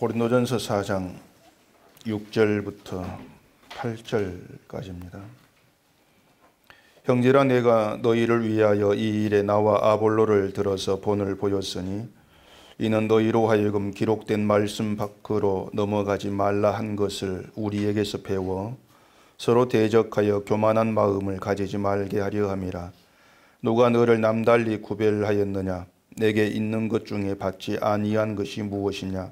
고린도전서 4장 6절부터 8절까지입니다. 형제라, 내가 너희를 위하여 이 일에 나와 아볼로를 들어서 본을 보였으니 이는 너희로 하여금 기록된 말씀 밖으로 넘어가지 말라 한 것을 우리에게서 배워 서로 대적하여 교만한 마음을 가지지 말게 하려 함이라. 누가 너를 남달리 구별하였느냐? 내게 있는 것 중에 받지 아니한 것이 무엇이냐?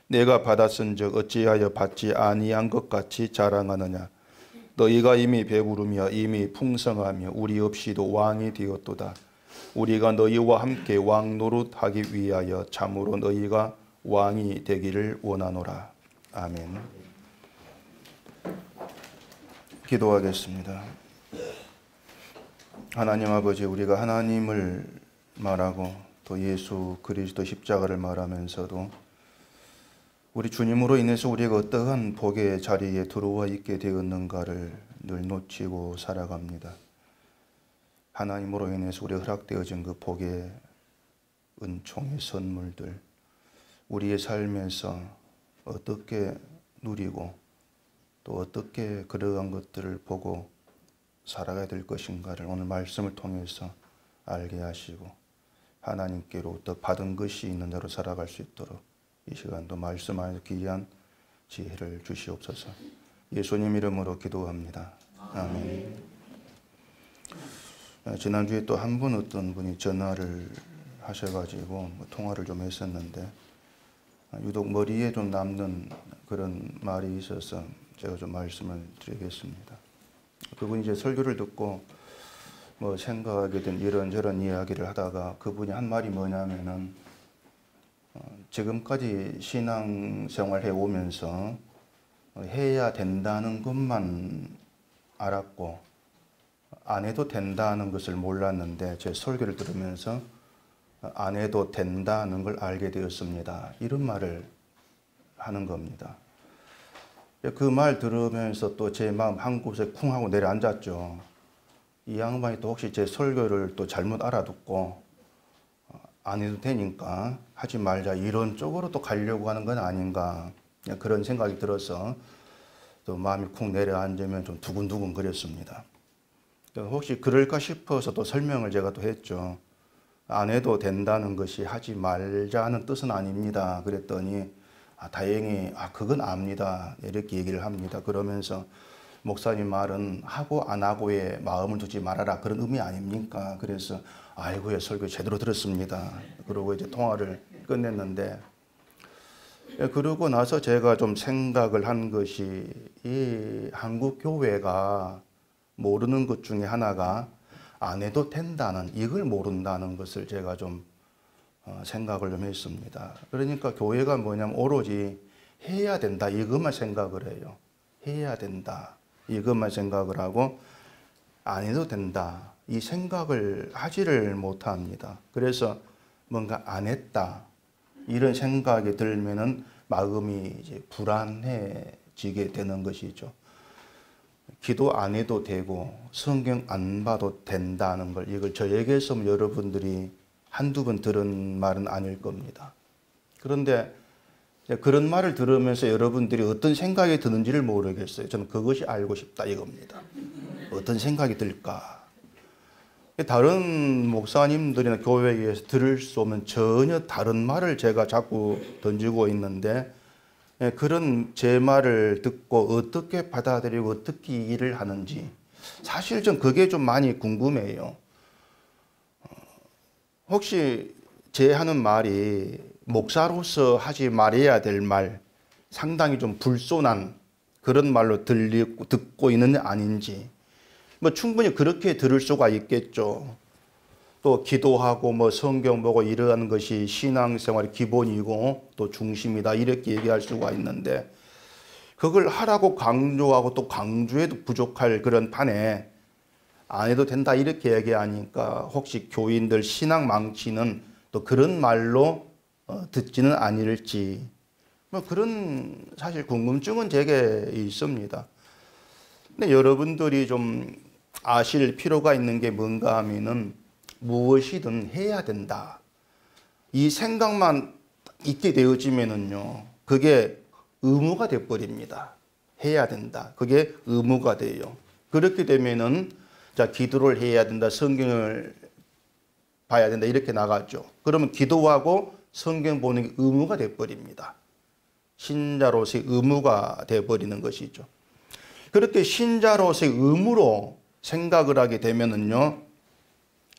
내가 받았은즉 어찌하여 받지 아니한 것 같이 자랑하느냐? 너희가 이미 배부르며 이미 풍성하며 우리 없이도 왕이 되었도다. 우리가 너희와 함께 왕 노릇하기 위하여 참으로 너희가 왕이 되기를 원하노라. 아멘. 기도하겠습니다. 하나님 아버지, 우리가 하나님을 말하고 또 예수 그리스도 십자가를 말하면서도 우리 주님으로 인해서 우리가 어떠한 복의 자리에 들어와 있게 되었는가를 늘 놓치고 살아갑니다. 하나님으로 인해서 우리가 허락되어진 그 복의 은총의 선물들, 우리의 삶에서 어떻게 누리고 또 어떻게 그러한 것들을 보고 살아가야 될 것인가를 오늘 말씀을 통해서 알게 하시고 하나님께로 또 받은 것이 있는 대로 살아갈 수 있도록 이 시간도 말씀 안에서 귀한 지혜를 주시옵소서. 예수님 이름으로 기도합니다. 아멘. 지난주에 또 한 분 어떤 분이 전화를 하셔가지고 통화를 좀 했었는데 유독 머리에 좀 남는 그런 말이 있어서 제가 좀 말씀을 드리겠습니다. 그분이 이제 설교를 듣고 뭐 생각하게 된 이런저런 이야기를 하다가 그분이 한 말이 뭐냐면은 지금까지 신앙생활 해오면서 해야 된다는 것만 알았고 안 해도 된다는 것을 몰랐는데 제 설교를 들으면서 안 해도 된다는 걸 알게 되었습니다. 이런 말을 하는 겁니다. 그 말 들으면서 또 제 마음 한 곳에 쿵 하고 내려앉았죠. 이 양반이 또 혹시 제 설교를 또 잘못 알아듣고 안 해도 되니까 하지 말자 이런 쪽으로 또 가려고 하는 건 아닌가, 그런 생각이 들어서 또 마음이 쿵 내려앉으면 좀 두근두근 거렸습니다. 혹시 그럴까 싶어서 또 설명을 제가 또 했죠. 안 해도 된다는 것이 하지 말자는 뜻은 아닙니다. 그랬더니 다행히 그건 압니다, 이렇게 얘기를 합니다. 그러면서 목사님 말은 하고 안 하고에 마음을 두지 말아라, 그런 의미 아닙니까? 그래서 아이고야, 설교 제대로 들었습니다. 그러고 이제 통화를 끝냈는데, 그러고 나서 제가 좀 생각을 한 것이 이 한국 교회가 모르는 것 중에 하나가 안 해도 된다는, 이걸 모른다는 것을 제가 좀 생각을 좀 했습니다. 그러니까 교회가 뭐냐면 오로지 해야 된다 이것만 생각을 해요. 해야 된다 이것만 생각을 하고 안 해도 된다 이 생각을 하지를 못합니다. 그래서 뭔가 안 했다 이런 생각이 들면은 마음이 이제 불안해지게 되는 것이죠. 기도 안 해도 되고 성경 안 봐도 된다는 걸, 이걸 저에게서 여러분들이 한두 번 들은 말은 아닐 겁니다. 그런데 그런 말을 들으면서 여러분들이 어떤 생각이 드는지를 모르겠어요. 저는 그것이 알고 싶다 이겁니다. 어떤 생각이 들까? 다른 목사님들이나 교회에서 들을 수 없는 전혀 다른 말을 제가 자꾸 던지고 있는데 그런 제 말을 듣고 어떻게 받아들이고 어떻게 일을 하는지 사실 전 그게 좀 많이 궁금해요. 혹시 제 하는 말이 목사로서 하지 말아야 될 말, 상당히 좀 불손한 그런 말로 듣고 있는 아닌지, 뭐 충분히 그렇게 들을 수가 있겠죠. 또 기도하고 뭐 성경 보고 이러한 것이 신앙생활의 기본이고 또 중심이다 이렇게 얘기할 수가 있는데, 그걸 하라고 강조하고 또 강조해도 부족할 그런 판에 안 해도 된다 이렇게 얘기하니까 혹시 교인들 신앙 망치는 또 그런 말로 듣지는 아닐지, 뭐 그런 사실 궁금증은 제게 있습니다. 근데 여러분들이 좀 아실 필요가 있는 게 뭔가 하면은 무엇이든 해야 된다 이 생각만 있게 되어지면은요 그게 의무가 돼버립니다. 해야 된다. 그게 의무가 돼요. 그렇게 되면은 자, 기도를 해야 된다. 성경을 봐야 된다. 이렇게 나가죠. 그러면 기도하고 성경 보는 게 의무가 돼버립니다. 신자로서의 의무가 돼버리는 것이죠. 그렇게 신자로서의 의무로 생각을 하게 되면은요,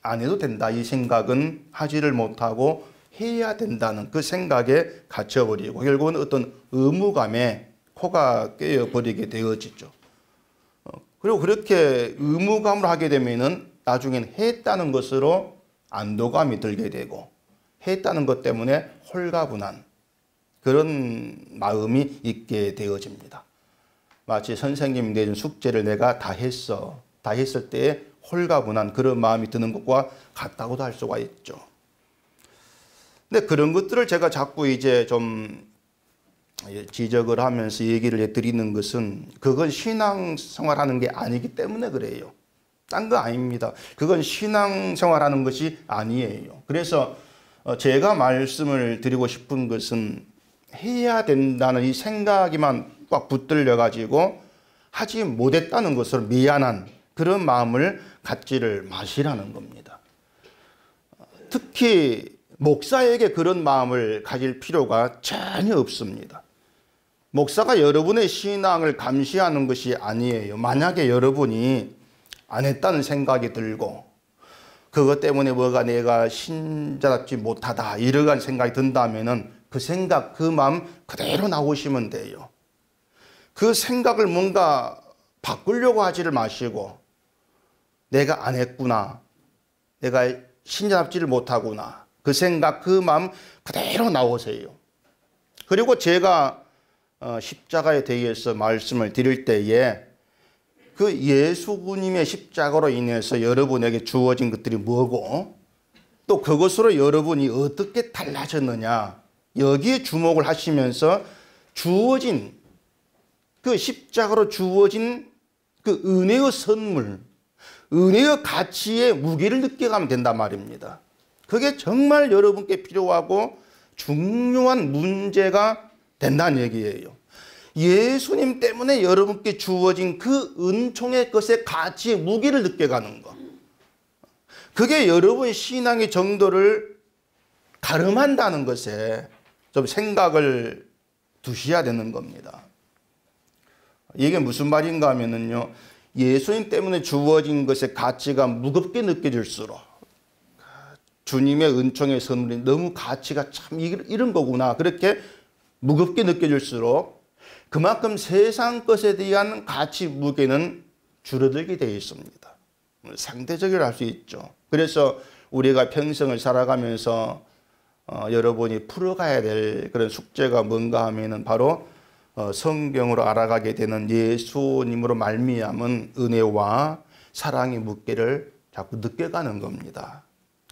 안 해도 된다. 이 생각은 하지를 못하고 해야 된다는 그 생각에 갇혀버리고 결국은 어떤 의무감에 코가 깨어버리게 되어지죠. 그리고 그렇게 의무감을 하게 되면은 나중엔 했다는 것으로 안도감이 들게 되고 했다는 것 때문에 홀가분한 그런 마음이 있게 되어집니다. 마치 선생님이 내준 숙제를 내가 다 했어. 다 했을 때에 홀가분한 그런 마음이 드는 것과 같다고도 할 수가 있죠. 근데 그런 것들을 제가 자꾸 이제 좀 지적을 하면서 얘기를 해드리는 것은 그건 신앙생활하는 게 아니기 때문에 그래요. 딴 거 아닙니다. 그건 신앙생활하는 것이 아니에요. 그래서 제가 말씀을 드리고 싶은 것은 해야 된다는 이 생각에만 꽉 붙들려 가지고 하지 못했다는 것으로 미안한 그런 마음을 갖지를 마시라는 겁니다. 특히 목사에게 그런 마음을 가질 필요가 전혀 없습니다. 목사가 여러분의 신앙을 감시하는 것이 아니에요. 만약에 여러분이 안 했다는 생각이 들고 그것 때문에 뭐가 내가 신자답지 못하다 이러한 생각이 든다면은 그 생각, 그 마음 그대로 나오시면 돼요. 그 생각을 뭔가 바꾸려고 하지를 마시고 내가 안 했구나. 내가 신자답지를 못하구나. 그 생각, 그 마음 그대로 나오세요. 그리고 제가 십자가에 대해서 말씀을 드릴 때에 그 예수님의 십자가로 인해서 여러분에게 주어진 것들이 뭐고 또 그것으로 여러분이 어떻게 달라졌느냐 여기에 주목을 하시면서 주어진 그 십자가로 주어진 그 은혜의 선물, 은혜의 가치의 무게를 느껴가면 된단 말입니다. 그게 정말 여러분께 필요하고 중요한 문제가 된다는 얘기예요. 예수님 때문에 여러분께 주어진 그 은총의 것의 가치의 무게를 느껴가는 것. 그게 여러분의 신앙의 정도를 가름한다는 것에 좀 생각을 두셔야 되는 겁니다. 이게 무슨 말인가 하면요. 예수님 때문에 주어진 것의 가치가 무겁게 느껴질수록 주님의 은총의 선물이 너무 가치가 참 이런 거구나. 그렇게 무겁게 느껴질수록 그만큼 세상 것에 대한 가치 무게는 줄어들게 되어 있습니다. 상대적으로 할 수 있죠. 그래서 우리가 평생을 살아가면서 여러분이 풀어가야 될 그런 숙제가 뭔가 하면은 바로 성경으로 알아가게 되는 예수님으로 말미암은 은혜와 사랑의 무게를 자꾸 느껴가는 겁니다.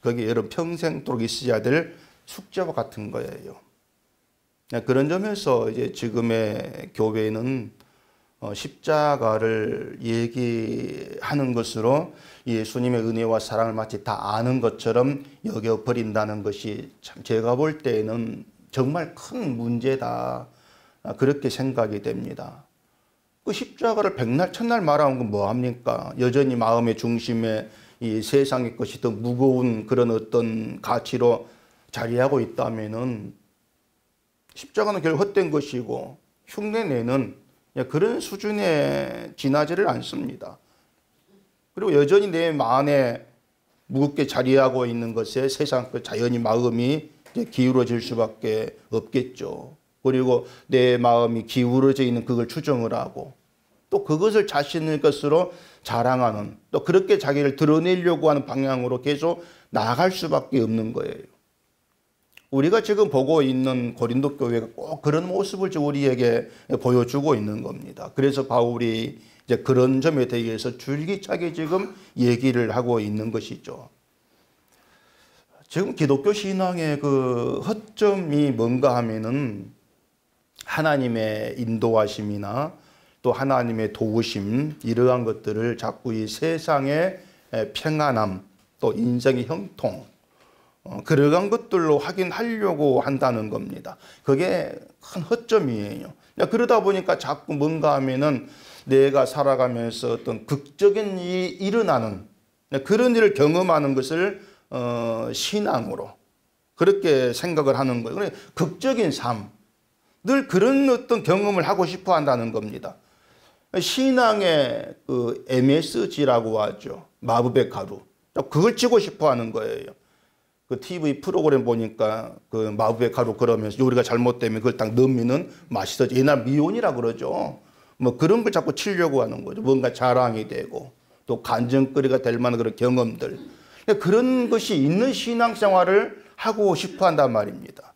그게 여러분 평생도록 있어야 될 숙제와 같은 거예요. 그런 점에서 이제 지금의 교회는 십자가를 얘기하는 것으로 예수님의 은혜와 사랑을 마치 다 아는 것처럼 여겨버린다는 것이 참 제가 볼 때에는 정말 큰 문제다. 그렇게 생각이 됩니다. 그 십자가를 백날 첫날 말하는 건 뭐합니까? 여전히 마음의 중심에 이 세상의 것이 더 무거운 그런 어떤 가치로 자리하고 있다면은 십자가는 결국 헛된 것이고 흉내내는 그런 수준에 지나지를 않습니다. 그리고 여전히 내 마음에 무겁게 자리하고 있는 것에 세상 그 자연히 마음이 기울어질 수밖에 없겠죠. 그리고 내 마음이 기울어져 있는 그걸 추정을 하고 또 그것을 자신의 것으로 자랑하는 또 그렇게 자기를 드러내려고 하는 방향으로 계속 나아갈 수밖에 없는 거예요. 우리가 지금 보고 있는 고린도 교회가 꼭 그런 모습을 우리에게 보여주고 있는 겁니다. 그래서 바울이 이제 그런 점에 대해서 줄기차게 지금 얘기를 하고 있는 것이죠. 지금 기독교 신앙의 그 허점이 뭔가 하면은 하나님의 인도하심이나 또 하나님의 도우심 이러한 것들을 자꾸 이 세상의 평안함 또 인생의 형통 그러한 것들로 확인하려고 한다는 겁니다. 그게 큰 허점이에요. 그러다 보니까 자꾸 뭔가 하면은 내가 살아가면서 어떤 극적인 일이 일어나는 그런 일을 경험하는 것을 신앙으로 그렇게 생각을 하는 거예요. 극적인 삶, 늘 그런 어떤 경험을 하고 싶어 한다는 겁니다. 신앙의 그 MSG라고 하죠. 마법의 가루. 그걸 치고 싶어 하는 거예요. 그 TV 프로그램 보니까 그 마법의 가루 그러면서 요리가 잘못되면 그걸 딱 넣으면은 맛있어져. 옛날 미온이라 그러죠. 뭐 그런 걸 자꾸 치려고 하는 거죠. 뭔가 자랑이 되고 또 간증거리가 될 만한 그런 경험들. 그런 것이 있는 신앙생활을 하고 싶어 한단 말입니다.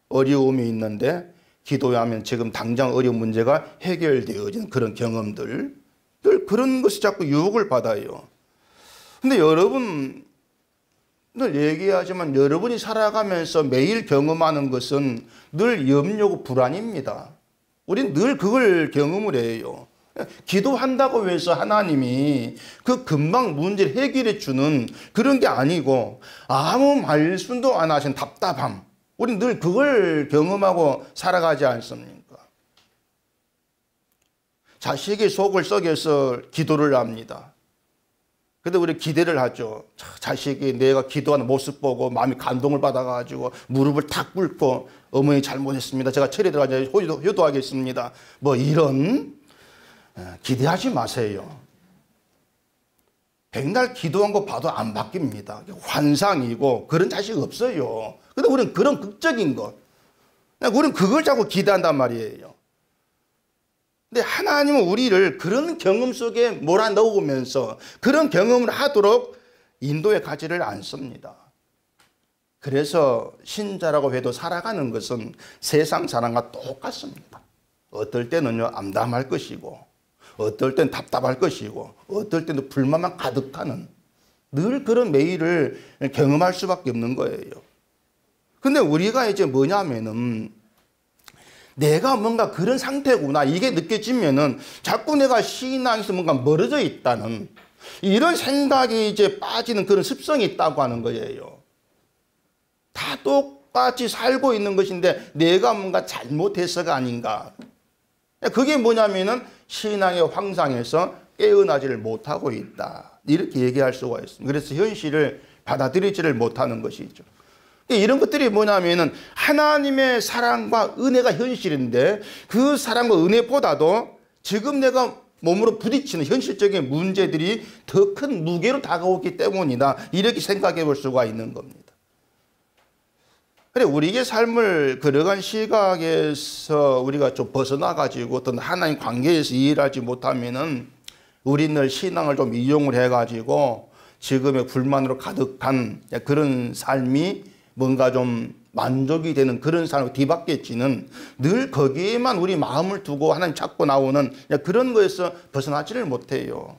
어려움이 있는데 기도하면 지금 당장 어려운 문제가 해결되어지는 그런 경험들. 늘 그런 것이 자꾸 유혹을 받아요. 근데 여러분 늘 얘기하지만 여러분이 살아가면서 매일 경험하는 것은 늘 염려고 불안입니다. 우린 늘 그걸 경험을 해요. 기도한다고 해서 하나님이 그 금방 문제를 해결해 주는 그런 게 아니고 아무 말씀도 안 하신 답답함. 우린 늘 그걸 경험하고 살아가지 않습니까? 자식이 속을 썩여서 기도를 합니다. 근데 우리 기대를 하죠. 자식이 내가 기도하는 모습 보고 마음이 감동을 받아가지고 무릎을 탁 꿇고 어머니 잘못했습니다. 제가 철에 들어가서 효도하겠습니다. 뭐 이런 기대하지 마세요. 백날 기도한 거 봐도 안 바뀝니다. 환상이고 그런 자식 없어요. 근데 우리는 그런 극적인 것, 우리는 그걸 자꾸 기대한단 말이에요. 근데 하나님은 우리를 그런 경험 속에 몰아넣으면서 그런 경험을 하도록 인도에 가지를 않습니다. 그래서 신자라고 해도 살아가는 것은 세상 사람과 똑같습니다. 어떨 때는요 암담할 것이고 어떨 땐 답답할 것이고 어떨 때는 불만만 가득하는 늘 그런 매일을 경험할 수밖에 없는 거예요. 근데 우리가 이제 뭐냐면은 내가 뭔가 그런 상태구나 이게 느껴지면은 자꾸 내가 신앙에서 뭔가 멀어져 있다는 이런 생각이 이제 빠지는 그런 습성이 있다고 하는 거예요. 다 똑같이 살고 있는 것인데 내가 뭔가 잘못해서가 아닌가. 그게 뭐냐면은 신앙의 황상에서 깨어나지를 못하고 있다. 이렇게 얘기할 수가 있습니다. 그래서 현실을 받아들이지를 못하는 것이죠. 이런 것들이 뭐냐면은 하나님의 사랑과 은혜가 현실인데 그 사랑과 은혜보다도 지금 내가 몸으로 부딪히는 현실적인 문제들이 더 큰 무게로 다가오기 때문이다. 이렇게 생각해 볼 수가 있는 겁니다. 그래, 우리의 삶을 걸어간 시각에서 우리가 좀 벗어나가지고 어떤 하나님 관계에서 일하지 못하면은 우리는 신앙을 좀 이용을 해가지고 지금의 불만으로 가득한 그런 삶이 뭔가 좀 만족이 되는 그런 삶을 뒤바뀌지는 늘 거기에만 우리 마음을 두고 하나님 찾고 나오는 그런 거에서 벗어나지를 못해요.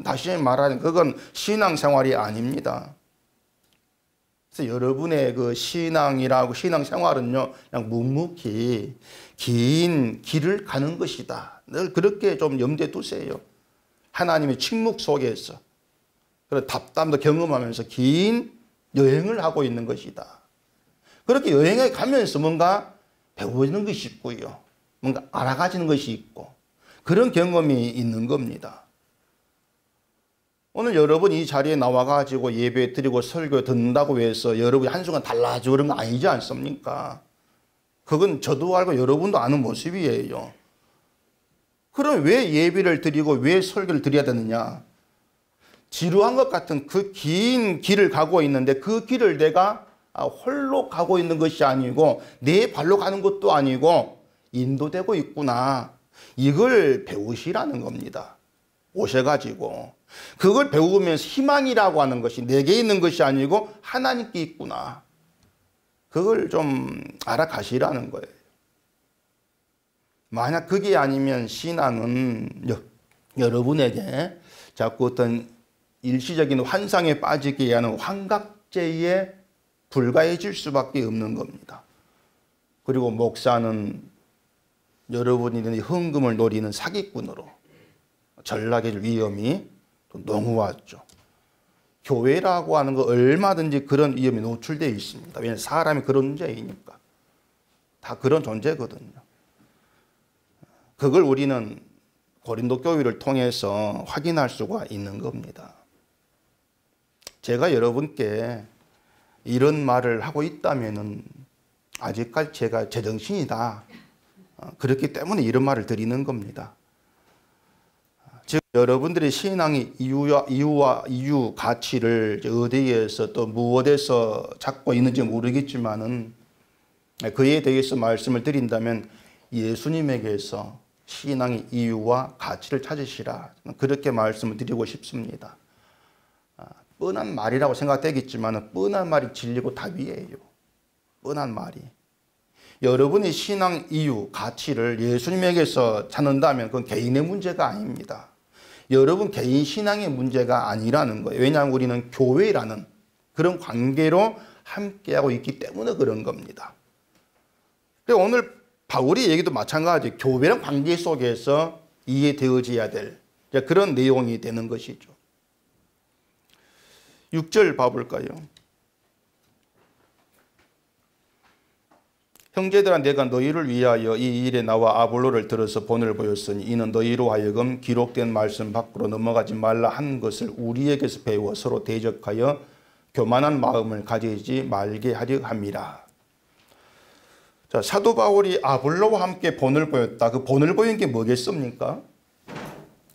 다시 말하면 그건 신앙생활이 아닙니다. 그래서 여러분의 그 신앙이라고 신앙생활은요 그냥 묵묵히 긴 길을 가는 것이다. 늘 그렇게 좀 염두에 두세요. 하나님의 침묵 속에서 그런 답답도 경험하면서 긴 여행을 하고 있는 것이다. 그렇게 여행에 가면서 뭔가 배우는 것이 있고요. 뭔가 알아가지는 것이 있고 그런 경험이 있는 겁니다. 오늘 여러분이 이 자리에 나와가지고 예배 드리고 설교 듣는다고 해서 여러분이 한순간 달라지고 그런 거 아니지 않습니까? 그건 저도 알고 여러분도 아는 모습이에요. 그럼 왜 예배를 드리고 왜 설교를 드려야 되느냐? 지루한 것 같은 그 긴 길을 가고 있는데 그 길을 내가 홀로 가고 있는 것이 아니고 내 발로 가는 것도 아니고 인도되고 있구나. 이걸 배우시라는 겁니다. 오셔가지고 그걸 배우면서 희망이라고 하는 것이 내게 있는 것이 아니고 하나님께 있구나. 그걸 좀 알아가시라는 거예요. 만약 그게 아니면 신앙은 여러분에게 자꾸 어떤 일시적인 환상에 빠지게 하는 환각제에 불과해질 수밖에 없는 겁니다. 그리고 목사는 여러분이 헌금을 노리는 사기꾼으로 전락해질 위험이 농후하죠. 교회라고 하는 거 얼마든지 그런 위험에 노출되어 있습니다. 왜냐하면 사람이 그런 존재이니까. 다 그런 존재거든요. 그걸 우리는 고린도 교회를 통해서 확인할 수가 있는 겁니다. 제가 여러분께 이런 말을 하고 있다면은 아직까지 제가 제정신이다. 그렇기 때문에 이런 말을 드리는 겁니다. 즉 여러분들의 신앙의 이유 가치를 어디에서 또 무엇에서 찾고 있는지 모르겠지만은 그에 대해서 말씀을 드린다면 예수님에게서 신앙의 이유와 가치를 찾으시라. 그렇게 말씀을 드리고 싶습니다. 뻔한 말이라고 생각되겠지만 뻔한 말이 진리고 답이에요. 뻔한 말이. 여러분의 신앙 이유, 가치를 예수님에게서 찾는다면 그건 개인의 문제가 아닙니다. 여러분 개인 신앙의 문제가 아니라는 거예요. 왜냐하면 우리는 교회라는 그런 관계로 함께하고 있기 때문에 그런 겁니다. 오늘 바울의 얘기도 마찬가지. 교회랑 관계 속에서 이해되어져야 될 그런 내용이 되는 것이죠. 6절 봐볼까요? 형제들아 내가 너희를 위하여 이 일에 나와 아볼로를 들어서 본을 보였으니 이는 너희로 하여금 기록된 말씀 밖으로 넘어가지 말라 한 것을 우리에게서 배워 서로 대적하여 교만한 마음을 가지지 말게 하려 함이라. 자, 사도 바울이 아볼로와 함께 본을 보였다. 그 본을 보인 게 뭐겠습니까?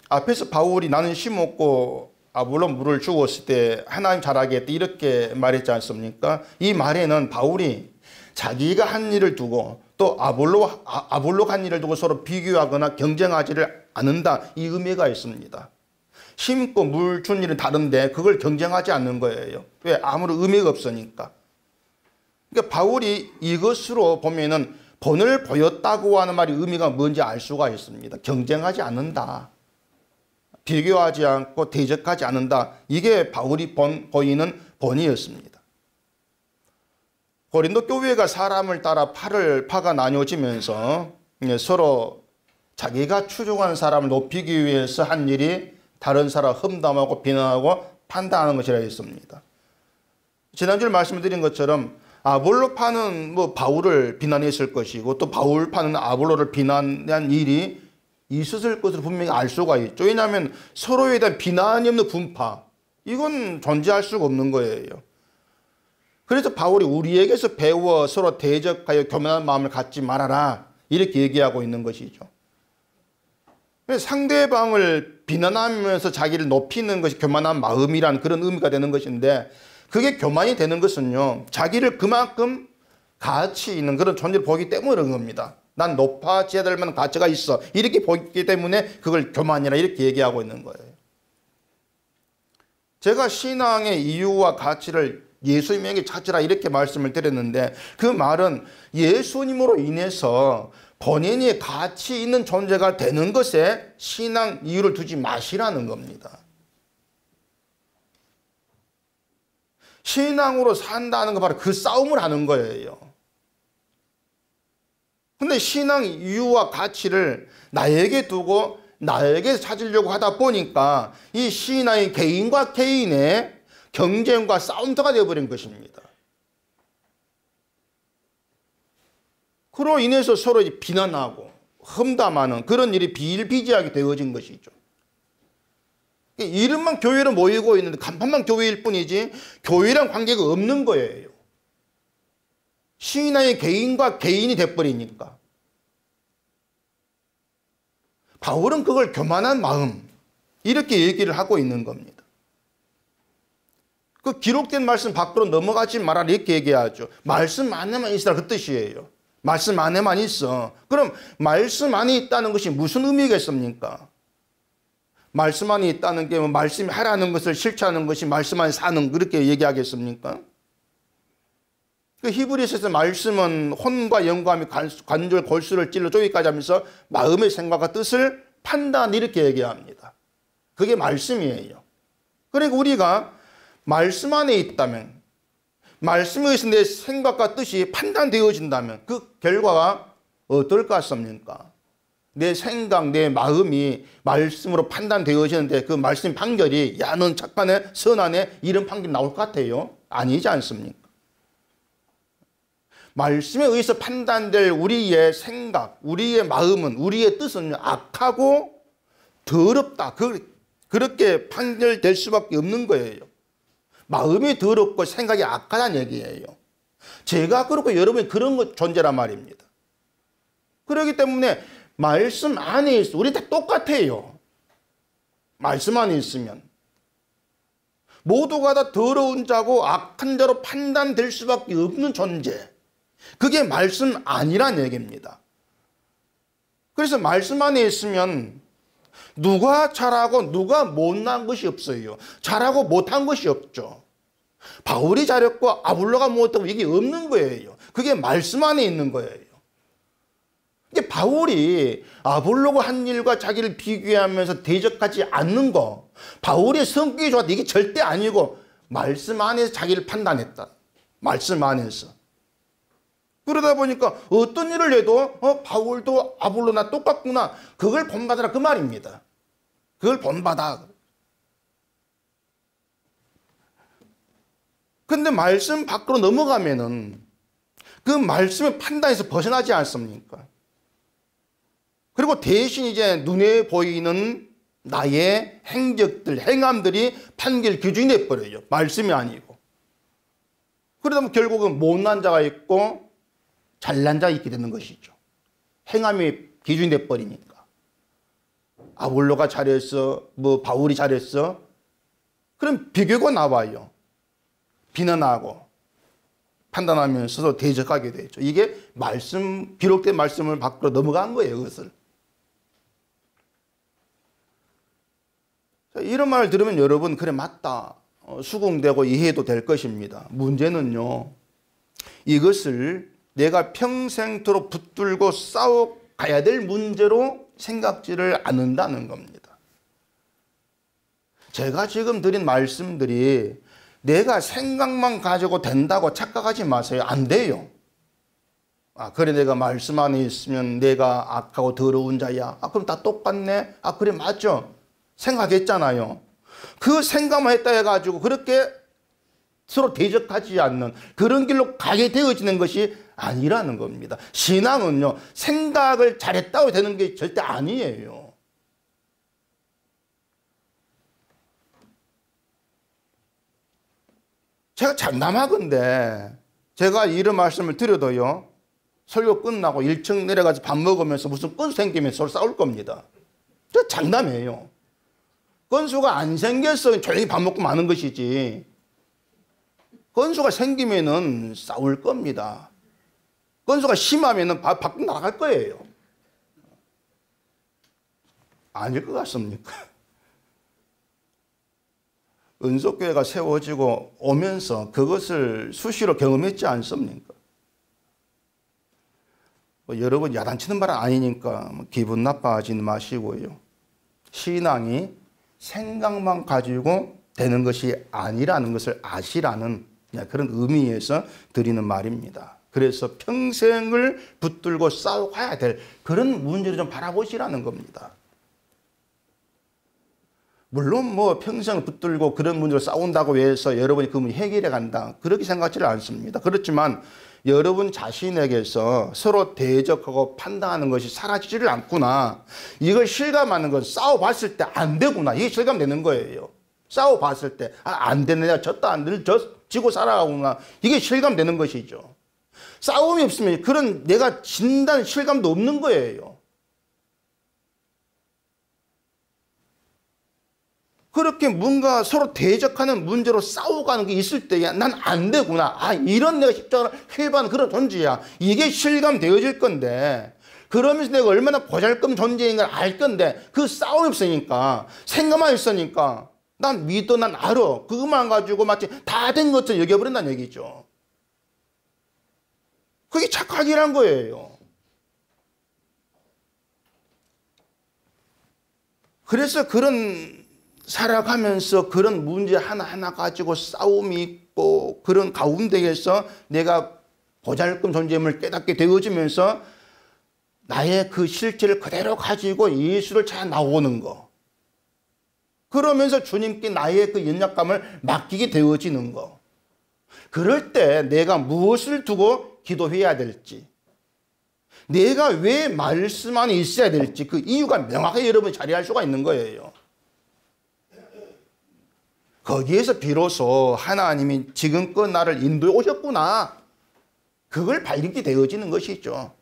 앞에서 바울이 나는 심었고 아볼로 물을 주었을 때 하나님 잘하겠다 이렇게 말했지 않습니까? 이 말에는 바울이 자기가 한 일을 두고 또 아볼로가 한 일을 두고 서로 비교하거나 경쟁하지를 않는다. 이 의미가 있습니다. 심고 물 준 일은 다른데 그걸 경쟁하지 않는 거예요. 왜? 아무런 의미가 없으니까. 그러니까 바울이 이것으로 보면은 본을 보였다고 하는 말이 의미가 뭔지 알 수가 있습니다. 경쟁하지 않는다. 비교하지 않고 대적하지 않는다. 이게 바울이 보이는 본이었습니다. 고린도 교회가 사람을 따라 파가 나뉘어지면서 서로 자기가 추종하는 사람을 높이기 위해서 한 일이 다른 사람 험담하고 비난하고 판단하는 것이라 했습니다. 지난주에 말씀드린 것처럼 아볼로파는 바울을 비난했을 것이고 또 바울파는 아볼로를 비난한 일이 있었을 것으로 분명히 알 수가 있죠. 왜냐하면 서로에 대한 비난이 없는 분파, 이건 존재할 수가 없는 거예요. 그래서 바울이 우리에게서 배워 서로 대적하여 교만한 마음을 갖지 말아라 이렇게 얘기하고 있는 것이죠. 상대방을 비난하면서 자기를 높이는 것이 교만한 마음이란 그런 의미가 되는 것인데, 그게 교만이 되는 것은요, 자기를 그만큼 가치 있는 그런 존재를 보기 때문에 그런 겁니다. 난 높아져야 될 만한 가치가 있어 이렇게 보기 때문에 그걸 교만이라 이렇게 얘기하고 있는 거예요. 제가 신앙의 이유와 가치를 예수님에게 찾으라 이렇게 말씀을 드렸는데, 그 말은 예수님으로 인해서 본인이 가치 있는 존재가 되는 것에 신앙 이유를 두지 마시라는 겁니다. 신앙으로 산다는 거 바로 그 싸움을 하는 거예요. 근데 신앙 이유와 가치를 나에게 두고 나에게 찾으려고 하다 보니까 이 신앙이 개인과 개인의 경쟁과 싸움터가 되어버린 것입니다. 그로 인해서 서로 비난하고 험담하는 그런 일이 비일비재하게 되어진 것이죠. 이름만 교회로 모이고 있는데 간판만 교회일 뿐이지 교회랑 관계가 없는 거예요. 신앙의 개인과 개인이 돼버리니까. 바울은 그걸 교만한 마음 이렇게 얘기를 하고 있는 겁니다. 그 기록된 말씀 밖으로 넘어가지 마라 이렇게 얘기하죠. 말씀 안에만 있으라 그 뜻이에요. 말씀 안에만 있어. 그럼 말씀 안에 있다는 것이 무슨 의미겠습니까? 말씀 안에 있다는 게 말씀이 하라는 것을 실천하는 것이 말씀 안에 사는 그렇게 얘기하겠습니까? 그 히브리서에서 말씀은 혼과 영감이 관절 골수를 찔러 쪼기까지 하면서 마음의 생각과 뜻을 판단 이렇게 얘기합니다. 그게 말씀이에요. 그러니까 우리가 말씀 안에 있다면, 말씀에 의해서 내 생각과 뜻이 판단되어진다면 그 결과가 어떨 것 같습니까? 내 생각, 내 마음이 말씀으로 판단되어지는데 그 말씀 판결이 야, 넌 착하네, 선하네 이런 판결이 나올 것 같아요? 아니지 않습니까? 말씀에 의해서 판단될 우리의 생각, 우리의 마음은, 우리의 뜻은 악하고 더럽다. 그렇게 판결될 수밖에 없는 거예요. 마음이 더럽고 생각이 악하다는 얘기예요. 제가 그렇고 여러분이 그런 존재란 말입니다. 그렇기 때문에 말씀 안에 있어. 우리 다 똑같아요. 말씀 안에 있으면. 모두가 다 더러운 자고 악한 자로 판단될 수밖에 없는 존재. 그게 말씀 아니란 얘기입니다. 그래서 말씀 안에 있으면 누가 잘하고 누가 못난 것이 없어요. 잘하고 못한 것이 없죠. 바울이 잘했고 아볼로가 못하고 이게 없는 거예요. 그게 말씀 안에 있는 거예요. 이게 바울이 아볼로가 한 일과 자기를 비교하면서 대적하지 않는 거, 바울의 성격이 좋았다 이게 절대 아니고 말씀 안에서 자기를 판단했다. 말씀 안에서. 그러다 보니까 어떤 일을 해도 바울도 아볼로나 똑같구나. 그걸 본받아라 그 말입니다. 그걸 본받아. 근데 말씀 밖으로 넘어가면은 그 말씀의 판단에서 벗어나지 않습니까? 그리고 대신 이제 눈에 보이는 나의 행적들, 행함들이 판결 기준이 돼버려요. 말씀이 아니고. 그러다 보면 결국은 못난 자가 있고 잘난 자가 있게 되는 것이죠. 행함이 기준이 돼버리니까. 아볼로가 잘했어, 바울이 잘했어. 그럼 비교가 나와요. 비난하고 판단하면서도 대적하게 되죠. 이게 기록된 말씀을 밖으로 넘어간 거예요, 그것을. 이런 말을 들으면 여러분, 그래, 맞다. 수긍되고 이해도 될 것입니다. 문제는요, 이것을 내가 평생토록 붙들고 싸워가야 될 문제로 생각지를 않는다는 겁니다. 제가 지금 드린 말씀들이 내가 생각만 가지고 된다고 착각하지 마세요. 안 돼요. 그래, 내가 말씀 안에 있으면 내가 악하고 더러운 자야. 그럼 다 똑같네. 그래, 맞죠. 생각했잖아요. 그 생각만 했다 해가지고 그렇게 서로 대적하지 않는 그런 길로 가게 되어지는 것이 아니라는 겁니다. 신앙은요, 생각을 잘했다고 되는 게 절대 아니에요. 제가 장담하건대 제가 이런 말씀을 드려도요, 설교 끝나고 1층 내려가서 밥 먹으면서 무슨 건수 생기면서 서로 싸울 겁니다. 저 장담해요. 건수가 안 생겼어 조용히 밥 먹고 마는 것이지, 건수가 생기면은 싸울 겁니다. 건수가 심하면은 밖으로 나갈 거예요. 아닐 것 같습니까? 은속교회가 세워지고 오면서 그것을 수시로 경험했지 않습니까? 여러분, 야단치는 말은 아니니까 기분 나빠하지는 마시고요. 신앙이 생각만 가지고 되는 것이 아니라는 것을 아시라는 그런 의미에서 드리는 말입니다. 그래서 평생을 붙들고 싸워가야 될 그런 문제를 좀 바라보시라는 겁니다. 물론 평생을 붙들고 그런 문제를 싸운다고 해서 여러분이 그 문제 해결해 간다, 그렇게 생각하지를 않습니다. 그렇지만 여러분 자신에게서 서로 대적하고 판단하는 것이 사라지지를 않구나, 이걸 실감하는 건 싸워봤을 때 안 되구나, 이게 실감되는 거예요. 싸워봤을 때 안 되네, 내가 졌다, 늘 지고 살아가구나, 이게 실감되는 것이죠. 싸움이 없으면 그런 내가 진다는 실감도 없는 거예요. 그렇게 뭔가 서로 대적하는 문제로 싸워가는 게 있을 때 난 안 되구나, 이런 내가 십자가를 회개하는 그런 존재야, 이게 실감되어질 건데, 그러면서 내가 얼마나 보잘것 존재인 걸 알 건데, 그 싸움이 없으니까, 생각만 있으니까 난 믿어, 난 알아, 그것만 가지고 마치 다 된 것처럼 여겨버린다는 얘기죠. 그게 착각이란 거예요. 그래서 그런 살아가면서 그런 문제 하나하나 가지고 싸움이 있고, 그런 가운데에서 내가 보잘것 존재임을 깨닫게 되어지면서 나의 그 실체를 그대로 가지고 예수를 찾아 나오는 거. 그러면서 주님께 나의 그 연약감을 맡기게 되어지는 거. 그럴 때 내가 무엇을 두고 기도해야 될지, 내가 왜 말씀 안에 있어야 될지 그 이유가 명확하게 여러분이 자리할 수가 있는 거예요. 거기에서 비로소 하나님이 지금껏 나를 인도해 오셨구나, 그걸 발견이 되어지는 것이죠.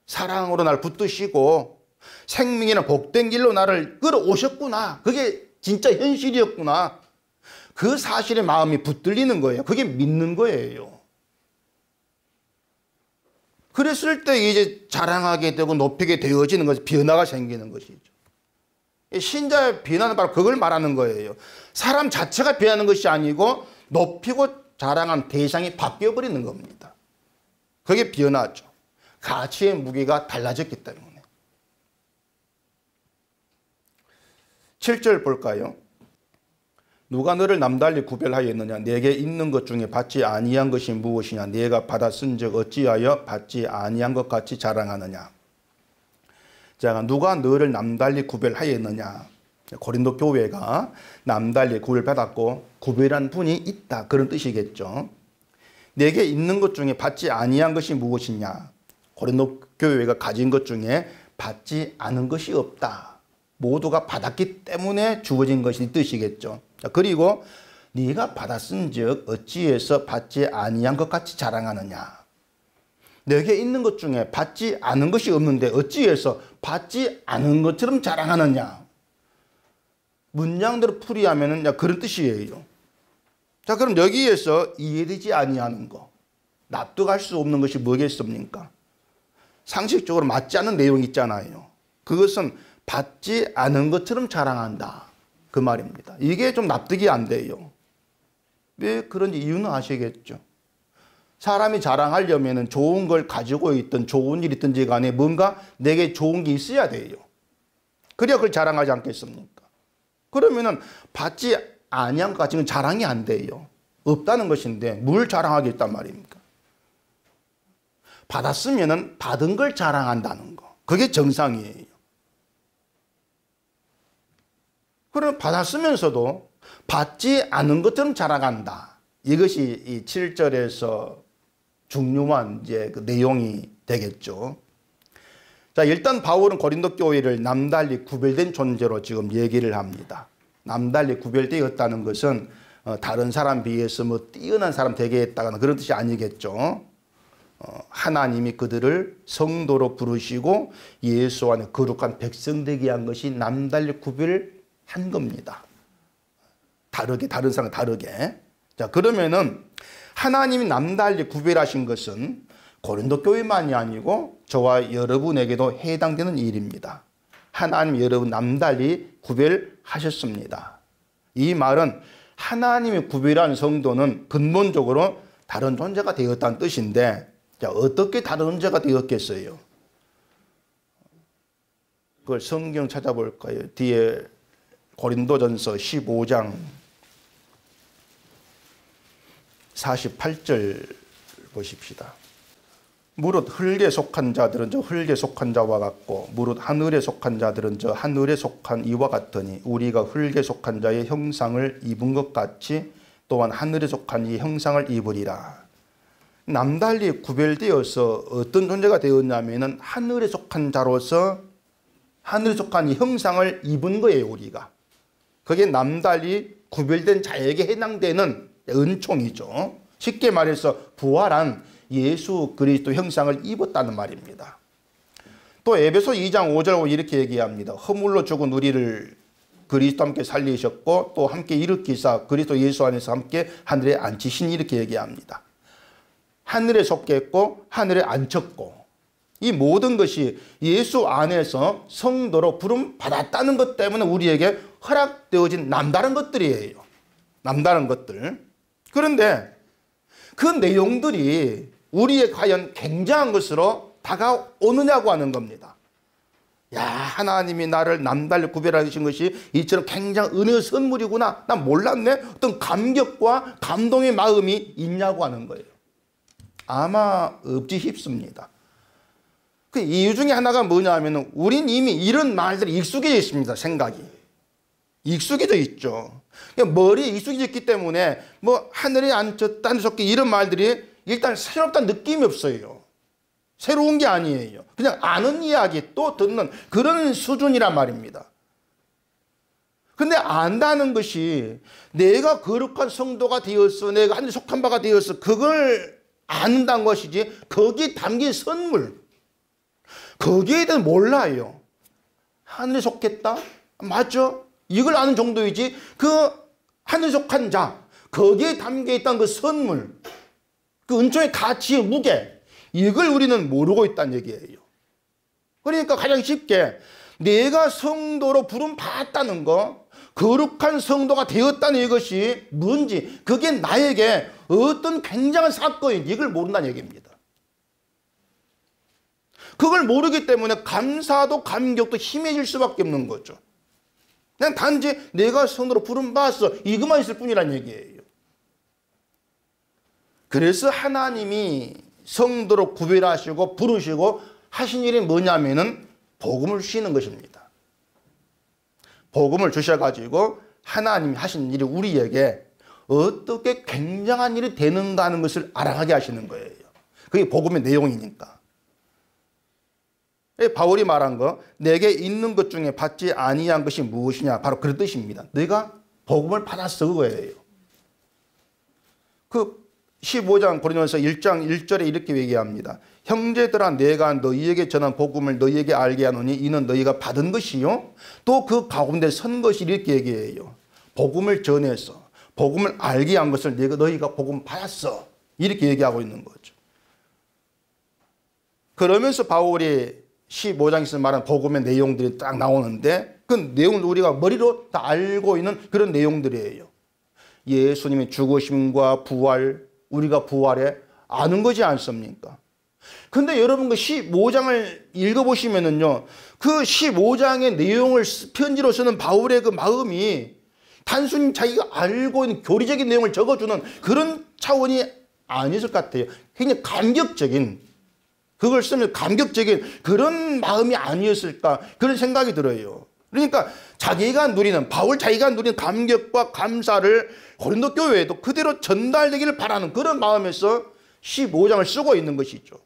사랑으로 나를 붙드시고 생명이나 복된 길로 나를 끌어오셨구나, 그게 진짜 현실이었구나, 그 사실에 마음이 붙들리는 거예요. 그게 믿는 거예요. 그랬을 때 이제 자랑하게 되고 높이게 되어지는 것이 변화가 생기는 것이죠. 신자의 변화는 바로 그걸 말하는 거예요. 사람 자체가 변하는 것이 아니고 높이고 자랑한 대상이 바뀌어버리는 겁니다. 그게 변화죠. 가치의 무게가 달라졌기 때문에. 7절 볼까요? 누가 너를 남달리 구별하였느냐? 내게 있는 것 중에 받지 아니한 것이 무엇이냐? 네가 받았은즉 어찌하여 받지 아니한 것 같이 자랑하느냐? 자, 누가 너를 남달리 구별하였느냐? 고린도 교회가 남달리 구별받았고 구별한 분이 있다, 그런 뜻이겠죠. 내게 있는 것 중에 받지 아니한 것이 무엇이냐? 고린도 교회가 가진 것 중에 받지 않은 것이 없다. 모두가 받았기 때문에 주어진 것이 뜻이겠죠. 그리고 네가 받았은즉 어찌해서 받지 아니한 것 같이 자랑하느냐? 내게 있는 것 중에 받지 않은 것이 없는데 어찌해서 받지 않은 것처럼 자랑하느냐? 문장대로 풀이하면은 그런 뜻이에요. 자, 그럼 여기에서 이해되지 아니하는 거, 납득할 수 없는 것이 뭐겠습니까? 상식적으로 맞지 않는 내용이 있잖아요. 그것은 받지 않은 것처럼 자랑한다, 그 말입니다. 이게 좀 납득이 안 돼요. 왜 그런지 이유는 아시겠죠? 사람이 자랑하려면 좋은 걸 가지고 있든 좋은 일이 있든지 간에 뭔가 내게 좋은 게 있어야 돼요. 그래야 그걸 자랑하지 않겠습니까? 그러면은 받지 아니한 것 같은 건 자랑이 안 돼요. 없다는 것인데 뭘 자랑하겠단 말입니까? 받았으면은 받은 걸 자랑한다는 거, 그게 정상이에요. 그럼 받았으면서도 받지 않은 것처럼 자랑한다. 이것이 이 7절에서 중요한 이제 그 내용이 되겠죠. 자, 일단 바울은 고린도 교회를 남달리 구별된 존재로 지금 얘기를 합니다. 남달리 구별되었다는 것은 다른 사람 비해서 뭐 뛰어난 사람 되게 했다거나 그런 뜻이 아니겠죠. 하나님이 그들을 성도로 부르시고 예수 안에 거룩한 백성 되게 한 것이 남달리 구별한 겁니다. 다르게, 다른 사람 다르게. 자, 그러면은 하나님이 남달리 구별하신 것은 고린도 교회만이 아니고 저와 여러분에게도 해당되는 일입니다. 하나님 여러분 남달리 구별하셨습니다. 이 말은 하나님이 구별한 성도는 근본적으로 다른 존재가 되었다는 뜻인데, 자, 어떻게 다른 존재가 되었겠어요? 그걸 성경 찾아볼까요? 뒤에 고린도전서 15장 48절 보십시다. 무릇 흙에 속한 자들은 저 흙에 속한 자와 같고 무릇 하늘에 속한 자들은 저 하늘에 속한 이와 같으니 우리가 흙에 속한 자의 형상을 입은 것 같이 또한 하늘에 속한 이 형상을 입으리라. 남달리 구별되어서 어떤 존재가 되었냐면은 하늘에 속한 자로서 하늘에 속한 이 형상을 입은 거예요, 우리가. 그게 남달리 구별된 자에게 해당되는 은총이죠. 쉽게 말해서 부활한 예수 그리스도 형상을 입었다는 말입니다. 또 에베소 2장 5절 이렇게 얘기합니다. 허물로 죽은 우리를 그리스도 함께 살리셨고 또 함께 일으키사 그리스도 예수 안에서 함께 하늘에 앉히시니 이렇게 얘기합니다. 하늘에 속했고 하늘에 앉혔고 이 모든 것이 예수 안에서 성도로 부름 받았다는 것 때문에 우리에게 허락되어진 남다른 것들이에요. 남다른 것들. 그런데 그 내용들이 우리의 과연 굉장한 것으로 다가오느냐고 하는 겁니다. 야, 하나님이 나를 남달리 구별하신 것이 이처럼 굉장한 은혜의 선물이구나. 난 몰랐네. 어떤 감격과 감동의 마음이 있냐고 하는 거예요. 아마 없지 싶습니다. 그 이유 중에 하나가 뭐냐 하면 우린 이미 이런 말들이 익숙해져 있습니다. 생각이. 익숙해져 있죠. 머리에 익숙해져 있기 때문에 뭐 하늘에 앉혔다 하늘 솟기 이런 말들이 일단 새롭다는 느낌이 없어요. 새로운 게 아니에요. 그냥 아는 이야기 또 듣는 그런 수준이란 말입니다. 근데 안다는 것이 내가 거룩한 성도가 되었어, 내가 하늘에 속한 바가 되었어, 그걸 안다는 것이지 거기에 담긴 선물, 거기에 대해 몰라요. 하늘에 속했다? 맞죠? 이걸 아는 정도이지 그 하늘에 속한 자, 거기에 담겨있다는 그 선물, 그 은총의 가치의 무게, 이걸 우리는 모르고 있다는 얘기예요. 그러니까 가장 쉽게 내가 성도로 부름 받았다는 거, 거룩한 성도가 되었다는 이것이 뭔지, 그게 나에게 어떤 굉장한 사건인지 이걸 모른다는 얘기입니다. 그걸 모르기 때문에 감사도 감격도 희미해질 수밖에 없는 거죠. 그냥 단지 내가 성도로 부름 받았어, 이것만 있을 뿐이란 얘기예요. 그래서 하나님이 성도로 구별하시고 부르시고 하신 일이 뭐냐면은 복음을 주시는 것입니다. 복음을 주셔가지고 하나님이 하신 일이 우리에게 어떻게 굉장한 일이 되는가 하는 것을 알아가게 하시는 거예요. 그게 복음의 내용이니까. 바울이 말한 거, 내게 있는 것 중에 받지 아니한 것이 무엇이냐, 바로 그런 뜻입니다. 내가 복음을 받았어, 그거예요. 그 15장 고린도전서 1장 1절에 이렇게 얘기합니다. 형제들아, 내가 너희에게 전한 복음을 너희에게 알게 하노니 이는 너희가 받은 것이요 또 그 가운데 선 것이, 이렇게 얘기해요. 복음을 전해서 복음을 알게 한 것을 너희가 복음 받았어, 이렇게 얘기하고 있는 거죠. 그러면서 바울이 15장에서 말한 복음의 내용들이 딱 나오는데 그 내용을 우리가 머리로 다 알고 있는 그런 내용들이에요. 예수님의 죽으심과 부활, 우리가 부활에 아는 거지 않습니까? 근데 여러분 그 15장을 읽어보시면은요, 그 15장의 내용을 편지로 쓰는 바울의 그 마음이 단순히 자기가 알고 있는 교리적인 내용을 적어주는 그런 차원이 아니었을 것 같아요. 굉장히 감격적인, 그걸 쓰면 감격적인 그런 마음이 아니었을까, 그런 생각이 들어요. 그러니까 자기가 누리는, 바울 자기가 누리는 감격과 감사를 고린도 교회에도 그대로 전달되기를 바라는 그런 마음에서 15장을 쓰고 있는 것이죠.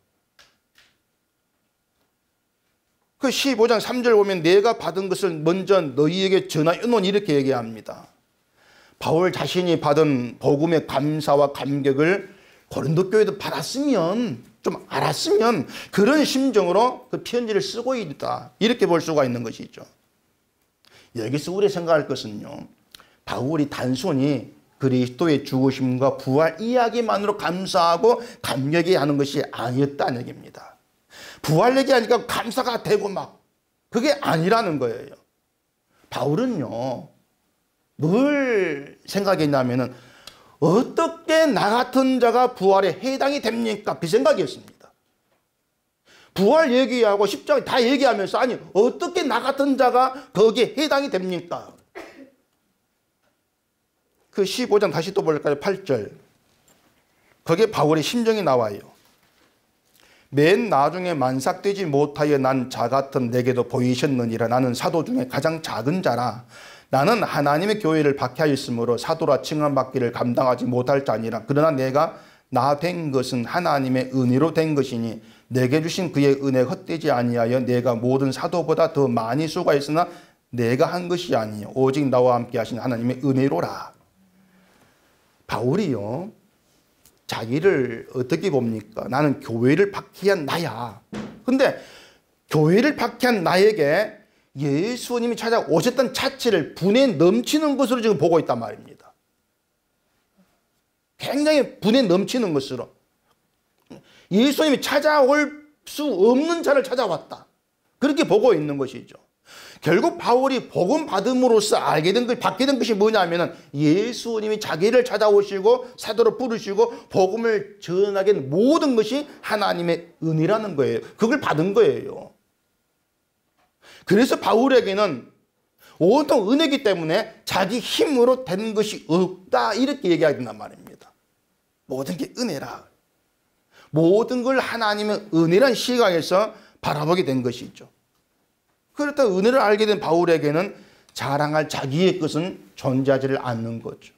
그 15장 3절 보면 내가 받은 것을 먼저 너희에게 전하여노니, 이렇게 얘기합니다. 바울 자신이 받은 복음의 감사와 감격을 고린도 교회도 받았으면, 좀 알았으면 그런 심정으로 그 편지를 쓰고 있다, 이렇게 볼 수가 있는 것이죠. 여기서 우리 생각할 것은요, 바울이 단순히 그리스도의 죽으심과 부활 이야기만으로 감사하고 감격해 하는 것이 아니었다는 얘기입니다. 부활 얘기하니까 감사가 되고 막 그게 아니라는 거예요. 바울은요, 뭘 생각했냐면은 어떻게 나 같은 자가 부활에 해당이 됩니까? 그 생각이었습니다. 부활 얘기하고 십자가 다 얘기하면서, 아니 어떻게 나 같은 자가 거기에 해당이 됩니까? 그 15장 다시 또 볼까요? 8절. 거기에 바울의 심정이 나와요. 맨 나중에 만삭되지 못하여 난 자 같은 내게도 보이셨느니라. 나는 사도 중에 가장 작은 자라. 나는 하나님의 교회를 박해하였으므로 사도라 칭함받기를 감당하지 못할 자니라. 그러나 내가 나 된 것은 하나님의 은혜로 된 것이니 내게 주신 그의 은혜가 헛되지 아니하여 내가 모든 사도보다 더 많이 수고했으나 내가 한 것이 아니요 오직 나와 함께 하신 하나님의 은혜로라. 바울이요, 자기를 어떻게 봅니까? 나는 교회를 박해한 나야. 근데 교회를 박해한 나에게 예수님이 찾아오셨던 자체를 분에 넘치는 것으로 지금 보고 있단 말입니다. 굉장히 분에 넘치는 것으로. 예수님이 찾아올 수 없는 자를 찾아왔다, 그렇게 보고 있는 것이죠. 결국 바울이 복음 받음으로써 알게 된 것, 받게 된 것이 뭐냐면은 예수님이 자기를 찾아오시고 사도로 부르시고 복음을 전하게 된 모든 것이 하나님의 은혜라는 거예요. 그걸 받은 거예요. 그래서 바울에게는 온통 은혜이기 때문에 자기 힘으로 된 것이 없다, 이렇게 얘기해야 된단 말입니다. 모든 게 은혜라. 모든 걸 하나님의 은혜란 시각에서 바라보게 된 것이죠. 그렇다 은혜를 알게 된 바울에게는 자랑할 자기의 것은 존재하지를 않는 거죠.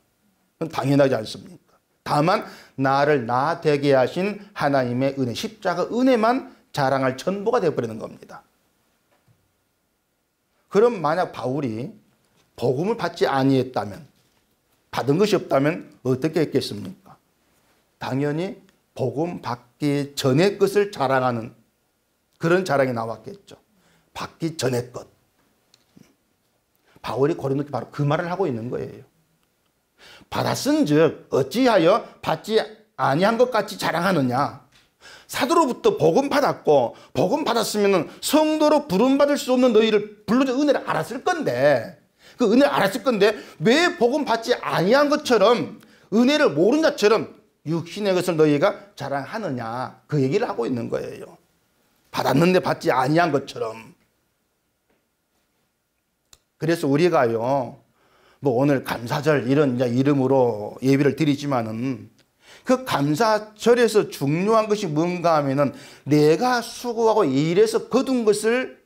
그건 당연하지 않습니까? 다만 나를 나 되게 하신 하나님의 은혜, 십자가 은혜만 자랑할 전부가 되어버리는 겁니다. 그럼 만약 바울이 복음을 받지 아니했다면, 받은 것이 없다면 어떻게 했겠습니까? 당연히 복음 받기 전의 것을 자랑하는 그런 자랑이 나왔겠죠. 받기 전의 것. 바울이 고린도에 바로 그 말을 하고 있는 거예요. 받았은즉 어찌하여 받지 아니한 것 같이 자랑하느냐. 사도로부터 복음 받았고 복음 받았으면 성도로 부름받을 수 없는 너희를 불러줘 은혜를 알았을 건데, 그 은혜를 알았을 건데 왜 복음 받지 아니한 것처럼, 은혜를 모르는 자처럼 육신의 것을 너희가 자랑하느냐, 그 얘기를 하고 있는 거예요. 받았는데 받지 아니한 것처럼. 그래서 우리가요, 뭐 오늘 감사절 이런 이름으로 예배를 드리지만은 그 감사절에서 중요한 것이 뭔가 하면은 내가 수고하고 일해서 거둔 것을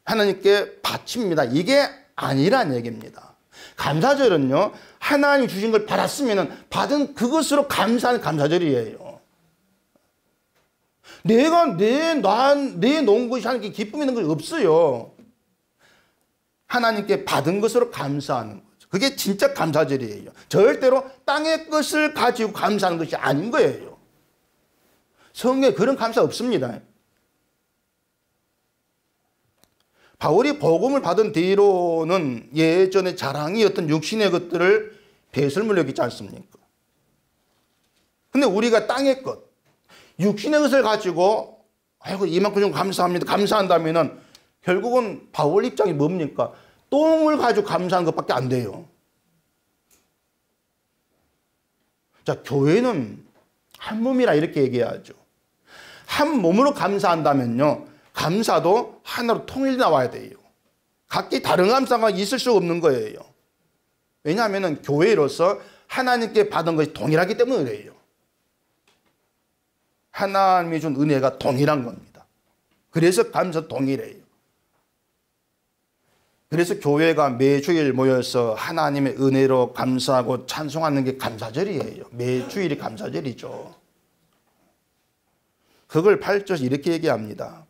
하나님께 바칩니다. 이게 아니란 얘기입니다. 감사절은요, 하나님이 주신 걸 받았으면은 받은 그것으로 감사하는 감사절이에요. 내가 내 놓은 것이 하나님께 기쁨 있는 것이 없어요. 하나님께 받은 것으로 감사하는 거죠. 그게 진짜 감사절이에요. 절대로 땅의 것을 가지고 감사하는 것이 아닌 거예요. 성경에 그런 감사 없습니다. 바울이 복음을 받은 뒤로는 예전에 자랑이었던 육신의 것들을 배설물로 여기지 않습니까? 근데 우리가 땅의 것, 육신의 것을 가지고 아이고 이만큼 좀 감사합니다, 감사한다면은 결국은 바울 입장이 뭡니까? 똥을 가지고 감사하는 것밖에 안 돼요. 자, 교회는 한 몸이라 이렇게 얘기하죠. 한 몸으로 감사한다면요, 감사도 하나로 통일이 나와야 돼요. 각기 다른 감사가 있을 수 없는 거예요. 왜냐하면 교회로서 하나님께 받은 것이 동일하기 때문에 그래요. 하나님이 준 은혜가 동일한 겁니다. 그래서 감사 동일해요. 그래서 교회가 매주일 모여서 하나님의 은혜로 감사하고 찬송하는 게 감사절이에요. 매주일이 감사절이죠. 그걸 8절에서 이렇게 얘기합니다.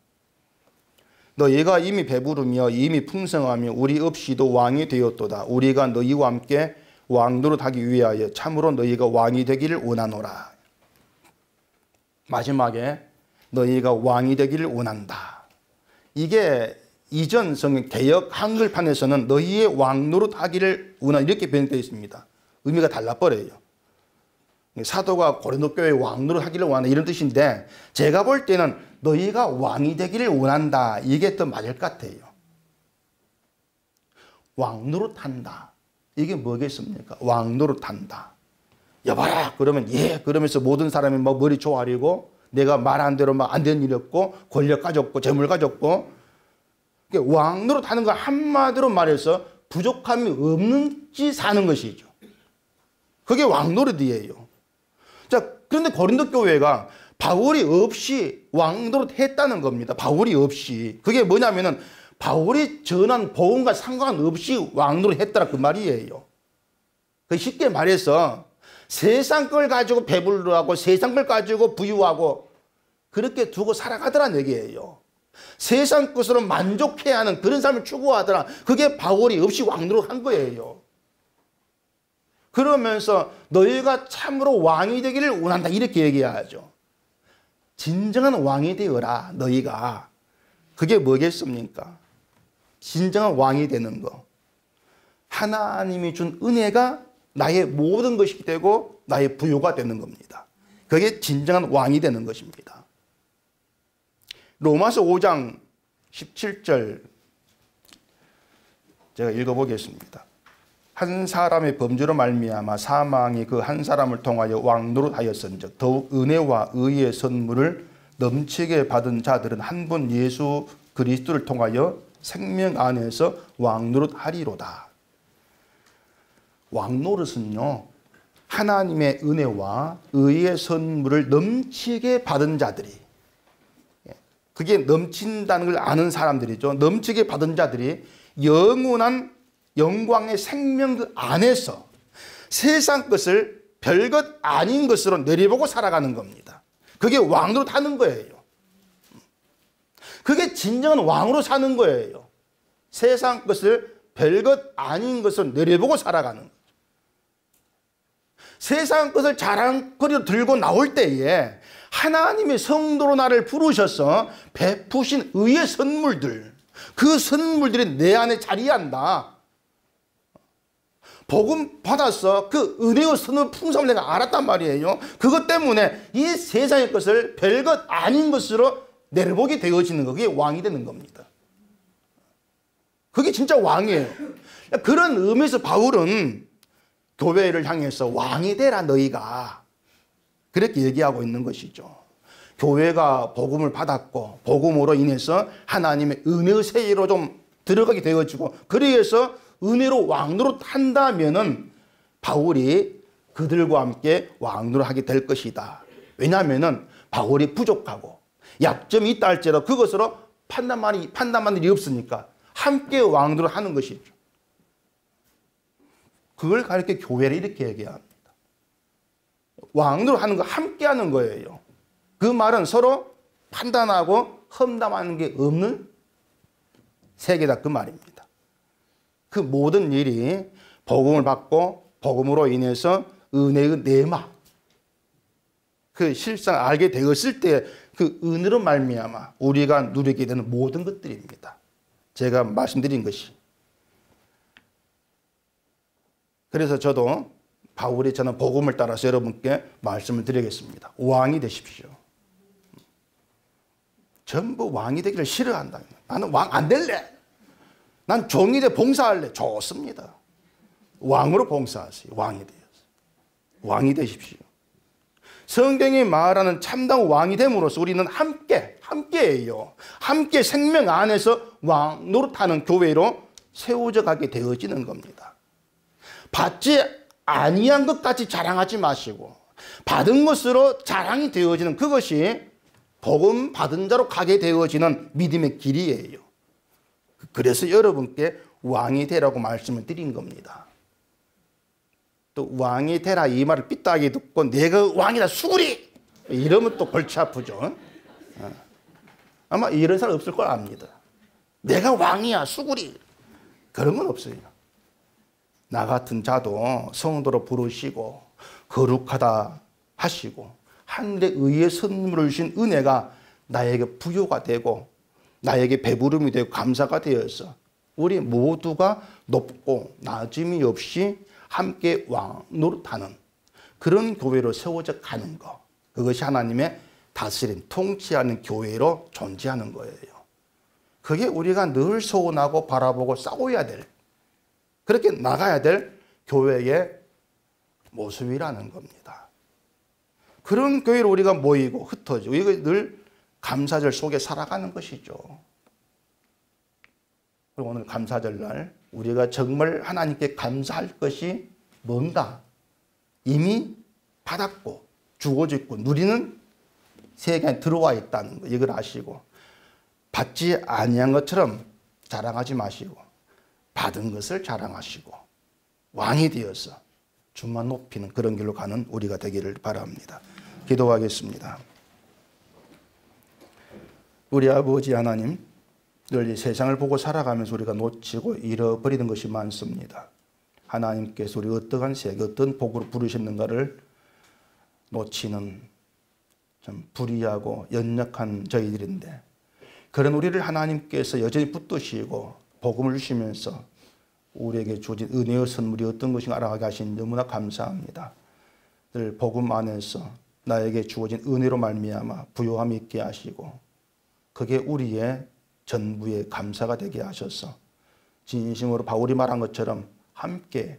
너희가 이미 배부르며 이미 풍성하며 우리 없이도 왕이 되었도다. 우리가 너희와 함께 왕노릇하기 위하여 참으로 너희가 왕이 되기를 원하노라. 마지막에 너희가 왕이 되기를 원한다. 이게 이전 성경 개역 한글판에서는 너희의 왕노릇하기를 원한다 이렇게 번역되어 있습니다. 의미가 달라버려요. 사도가 고린도 교회에 왕노릇하기를 원한다 이런 뜻인데, 제가 볼 때는 너희가 왕이 되기를 원한다 이게 더 맞을 것 같아요. 왕노릇한다 이게 뭐겠습니까? 왕노릇한다. 여봐라 그러면 예 그러면서 모든 사람이 막 머리 조아리고 내가 말한 대로 막 안 되는 일이 없고 권력 가졌고 재물 가졌고, 왕노릇하는 거 한마디로 말해서 부족함이 없는지 사는 것이죠. 그게 왕노릇이에요. 자, 그런데 고린도 교회가 바울이 없이 왕노릇 했다는 겁니다. 바울이 없이. 그게 뭐냐면은 바울이 전한 복음과 상관없이 왕노릇 했다라 그 말이에요. 쉽게 말해서 세상 걸 가지고 배불러하고 세상 걸 가지고 부유하고 그렇게 두고 살아가더란 얘기예요. 세상 것으로 만족해야 하는 그런 삶을 추구하더라. 그게 바울이 없이 왕노릇한 거예요. 그러면서 너희가 참으로 왕이 되기를 원한다 이렇게 얘기하죠. 진정한 왕이 되어라 너희가. 그게 뭐겠습니까? 진정한 왕이 되는 거. 하나님이 준 은혜가 나의 모든 것이 되고 나의 부요가 되는 겁니다. 그게 진정한 왕이 되는 것입니다. 로마서 5장 17절 제가 읽어보겠습니다. 한 사람의 범죄로 말미암아 사망이 그 한 사람을 통하여 왕노릇하였은즉 더욱 은혜와 의의 선물을 넘치게 받은 자들은 한 분 예수 그리스도를 통하여 생명 안에서 왕노릇하리로다. 왕노릇은요, 하나님의 은혜와 의의 선물을 넘치게 받은 자들이, 그게 넘친다는 걸 아는 사람들이죠. 넘치게 받은 자들이 영원한 영광의 생명 그 안에서 세상 것을 별것 아닌 것으로 내려보고 살아가는 겁니다. 그게 왕으로 타는 거예요. 그게 진정한 왕으로 사는 거예요. 세상 것을 별것 아닌 것을 내려보고 살아가는 거죠. 세상 것을 자랑거리로 들고 나올 때에 하나님의 성도로 나를 부르셔서 베푸신 의의 선물들, 그 선물들이 내 안에 자리한다. 복음 받아서 그 은혜의 선물 풍성을 내가 알았단 말이에요. 그것 때문에 이 세상의 것을 별것 아닌 것으로 내려보게 되어지는 거, 그게 왕이 되는 겁니다. 그게 진짜 왕이에요. 그런 의미에서 바울은 교회를 향해서 왕이 되라 너희가, 그렇게 얘기하고 있는 것이죠. 교회가 복음을 받았고 복음으로 인해서 하나님의 은혜의 세계로 좀 들어가게 되어지고, 그래서 은혜로 왕노릇 한다면은 바울이 그들과 함께 왕노릇 하게 될 것이다. 왜냐하면은 바울이 부족하고 약점이 있다 할지라도 그것으로 판단만 일이 없으니까 함께 왕노릇 하는 것이죠. 그걸 가르쳐 교회를 이렇게 얘기합니다. 왕노릇 하는 거 함께 하는 거예요. 그 말은 서로 판단하고 험담하는 게 없는 세계다, 그 말입니다. 그 모든 일이 복음을 받고 복음으로 인해서 은혜의 내막, 그 실상 알게 되었을 때 그 은혜로 말미암아 우리가 누리게 되는 모든 것들입니다. 제가 말씀드린 것이. 그래서 저도 바울이 저는 복음을 따라서 여러분께 말씀을 드리겠습니다. 왕이 되십시오. 전부 왕이 되기를 싫어한다. 나는 왕 안 될래. 난 종이 돼 봉사할래. 좋습니다. 왕으로 봉사하세요. 왕이 되어서. 왕이 되십시오. 성경이 말하는 참다운 왕이 됨으로써 우리는 함께해요. 함께 생명 안에서 왕 노릇하는 교회로 세워져 가게 되어지는 겁니다. 받지 아니한 것까지 자랑하지 마시고 받은 것으로 자랑이 되어지는 그것이 복음 받은 자로 가게 되어지는 믿음의 길이에요. 그래서 여러분께 왕이 되라고 말씀을 드린 겁니다. 또 왕이 되라 이 말을 삐딱하게 듣고 내가 왕이다 수구리 이러면 또 골치 아프죠. 아마 이런 사람 없을 걸 압니다. 내가 왕이야 수구리 그런 건 없어요. 나 같은 자도 성도로 부르시고 거룩하다 하시고 하늘의 의의 선물을 주신 은혜가 나에게 부여가 되고 나에게 배부름이 되고 감사가 되어서 우리 모두가 높고 낮음이 없이 함께 왕 노릇하는 그런 교회로 세워져 가는 것, 그것이 하나님의 다스림, 통치하는 교회로 존재하는 거예요. 그게 우리가 늘 소원하고 바라보고 싸워야 될, 그렇게 나가야 될 교회의 모습이라는 겁니다. 그런 교회로 우리가 모이고 흩어지고 이거 늘 감사절 속에 살아가는 것이죠. 그리고 오늘 감사절 날 우리가 정말 하나님께 감사할 것이 뭔가 이미 받았고 주어져 있고 누리는 세계에 들어와 있다는 거, 이걸 아시고 받지 아니한 것처럼 자랑하지 마시고 받은 것을 자랑하시고 왕이 되어서 주만 높이는 그런 길로 가는 우리가 되기를 바랍니다. 기도하겠습니다. 우리 아버지 하나님, 늘 이 세상을 보고 살아가면서 우리가 놓치고 잃어버리는 것이 많습니다. 하나님께서 우리 어떠한 세계, 어떤 복으로 부르셨는가를 놓치는 좀 불의하고 연약한 저희들인데, 그런 우리를 하나님께서 여전히 붙드시고 복음을 주시면서 우리에게 주어진 은혜의 선물이 어떤 것인가 알아가게 하신 너무나 감사합니다. 늘 복음 안에서 나에게 주어진 은혜로 말미암아 부요함이 있게 하시고 그게 우리의 전부의 감사가 되게 하셔서 진심으로 바울이 말한 것처럼 함께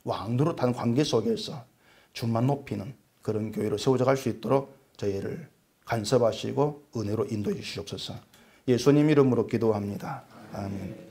왕노릇하는 관계 속에서 주만 높이는 그런 교회로 세워져 갈 수 있도록 저희를 간섭하시고 은혜로 인도해 주시옵소서. 예수님 이름으로 기도합니다. 아멘.